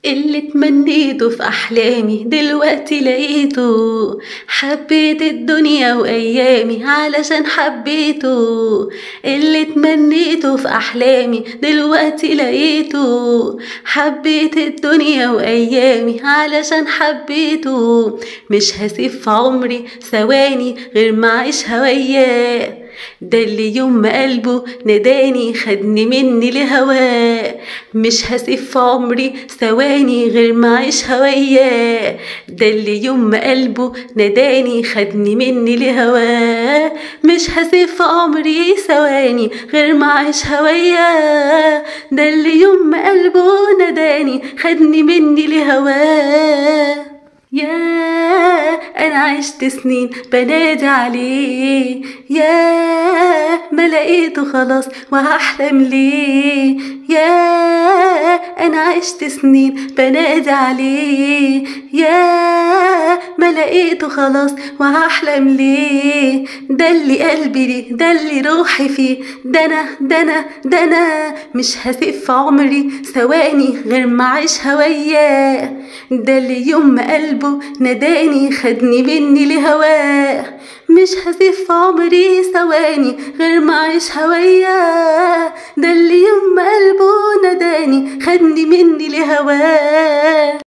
اللي تمنيته في أحلامي دلوقتي لقيته. حبيت الدنيا وأيامي علشان حبيته. اللي تمنيته في أحلامي دلوقتي لقيته. حبيت الدنيا وأيامي علشان حبيته. مش هسيب في عمري ثواني غير ما أعيشها وياه. ده اللي يوم ما قلبه نداني خدني مني لهواه. مش هسيب في عمري ثواني غير ما أعيشها وياه. ده اللي يوم ما قلبه نداني خدني مني لهواه. مش هسيب في عمري ثواني غير ما أعيشها وياه. ده اللي يوم ما قلبه نداني خدني مني لهواه. ياه أنا عشت سنين بنادي عليه. ياه ما لقيته خلاص وهحلم ليه. ياه أنا عشت سنين بنادي عليه. ياه ما لقيته خلاص وهحلم ليه. ده اللي قلبي ليه ده اللي روحي فيه. ده أنا مش هسيب في عمري ثواني غير ما أعيشها وياه. ده اللي يوم ما قلبه نداني خدني مني لهواه. مش هسيب في عمري ثواني غير ما أعيشها وياه. ده اللي يوم ما قلبه نداني خدني مني لهواه.